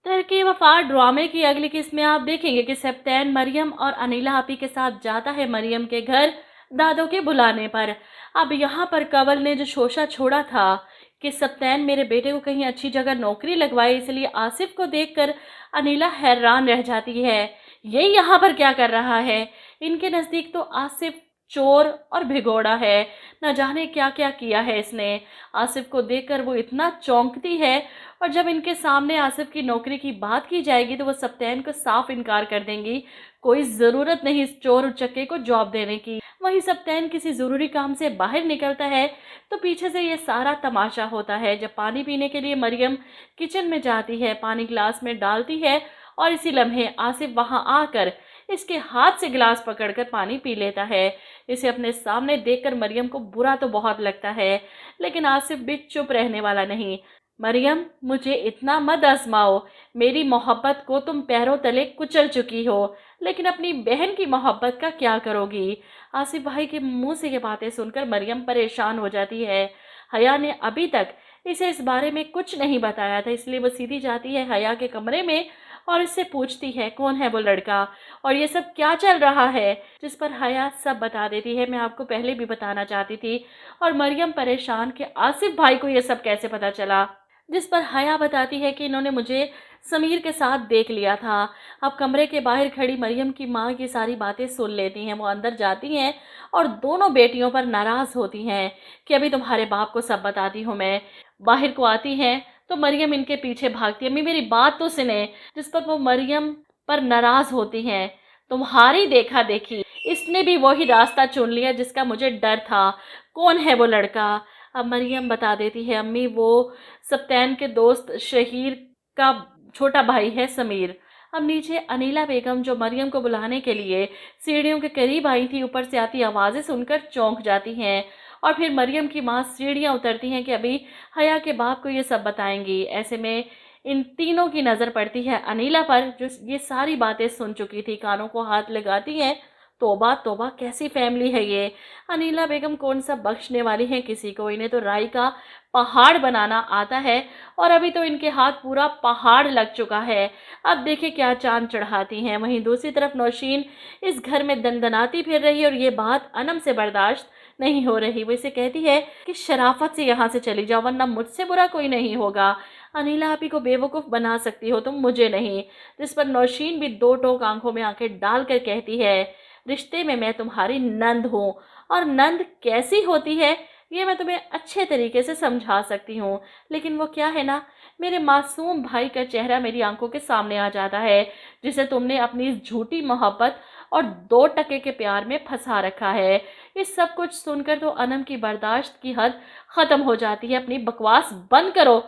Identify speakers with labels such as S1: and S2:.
S1: तरकीब वफा ड्रामे की अगली किस्त में आप देखेंगे कि सप्तैन मरियम और अनिला आपी के साथ जाता है मरियम के घर दादों के बुलाने पर। अब यहाँ पर कंवल ने जो शोशा छोड़ा था कि सप्तैन मेरे बेटे को कहीं अच्छी जगह नौकरी लगवाए, इसलिए आसिफ को देखकर अनिला हैरान रह जाती है। ये यहाँ पर क्या कर रहा है? इनके नज़दीक तो आसिफ चोर और भिगोड़ा है, न जाने क्या क्या किया है इसने। आसिफ को देखकर वो इतना चौंकती है, और जब इनके सामने आसिफ की नौकरी की बात की जाएगी तो वो सप्तैन को साफ इनकार कर देंगी। कोई ज़रूरत नहीं इस चोर उचक्के को जॉब देने की। वहीं सप्तैन किसी ज़रूरी काम से बाहर निकलता है तो पीछे से ये सारा तमाशा होता है। जब पानी पीने के लिए मरियम किचन में जाती है, पानी ग्लास में डालती है, और इसी लम्हे आसिफ वहां आकर इसके हाथ से गिलास पकड़कर पानी पी लेता है। इसे अपने सामने देखकर मरियम को बुरा तो बहुत लगता है, लेकिन आसिफ भी चुप रहने वाला नहीं। मरियम, मुझे इतना मत आजमाओ। मेरी मोहब्बत को तुम पैरों तले कुचल चुकी हो, लेकिन अपनी बहन की मोहब्बत का क्या करोगी? आसिफ भाई के मुंह से ये बातें सुनकर मरियम परेशान हो जाती है। हया ने अभी तक इसे इस बारे में कुछ नहीं बताया था, इसलिए वो सीधी जाती है हया के कमरे में और इससे पूछती है कौन है वो लड़का और ये सब क्या चल रहा है, जिस पर हया सब बता देती है। मैं आपको पहले भी बताना चाहती थी, और मरियम परेशान कि आसिफ भाई को ये सब कैसे पता चला, जिस पर हया बताती है कि इन्होंने मुझे समीर के साथ देख लिया था। अब कमरे के बाहर खड़ी मरियम की माँ की सारी बातें सुन लेती हैं। वो अंदर जाती हैं और दोनों बेटियों पर नाराज़ होती हैं कि अभी तुम्हारे बाप को सब बताती हूँ मैं। बाहर को आती हैं तो मरियम इनके पीछे भागती है। अम्मी मेरी बात तो सुने, जिस पर वो मरियम पर नाराज़ होती हैं। तुम्हारी देखा देखी इसने भी वही रास्ता चुन लिया जिसका मुझे डर था। कौन है वो लड़का? अब मरियम बता देती है, अम्मी वो सप्तैन के दोस्त शहीर का छोटा भाई है समीर। अब नीचे अनीला बेगम जो मरियम को बुलाने के लिए सीढ़ियों के करीब आई थी, ऊपर से आती आवाज़ें सुनकर चौंक जाती हैं, और फिर मरियम की माँ सीढ़ियाँ उतरती हैं कि अभी हया के बाप को ये सब बताएंगी। ऐसे में इन तीनों की नज़र पड़ती है अनीला पर, जो ये सारी बातें सुन चुकी थी। कानों को हाथ लगाती हैं, तौबा तौबा कैसी फैमिली है ये। अनीला बेगम कौन सा बख्शने वाली है किसी को, इन्हें तो राई का पहाड़ बनाना आता है, और अभी तो इनके हाथ पूरा पहाड़ लग चुका है। अब देखे क्या चांद चढ़ाती हैं। वहीं दूसरी तरफ नौशीन इस घर में दनदनाती फिर रही है, और ये बात अनम से बर्दाश्त नहीं हो रही। वो इसे कहती है कि शराफत से यहाँ से चली जाओ, वरना मुझसे बुरा कोई नहीं होगा। अनीला आपी को बेवकूफ़ बना सकती हो तुम, मुझे नहीं। जिस पर नौशीन भी दो टोक आंखों में आंखें डालकर कहती है, रिश्ते में मैं तुम्हारी नंद हूँ, और नंद कैसी होती है ये मैं तुम्हें अच्छे तरीके से समझा सकती हूँ, लेकिन वो क्या है ना, मेरे मासूम भाई का चेहरा मेरी आंखों के सामने आ जाता है, जिसे तुमने अपनी इस झूठी मोहब्बत और 2 टके के प्यार में फंसा रखा है। इस सब कुछ सुनकर तो अनम की बर्दाश्त की हद ख़त्म हो जाती है। अपनी बकवास बंद करो,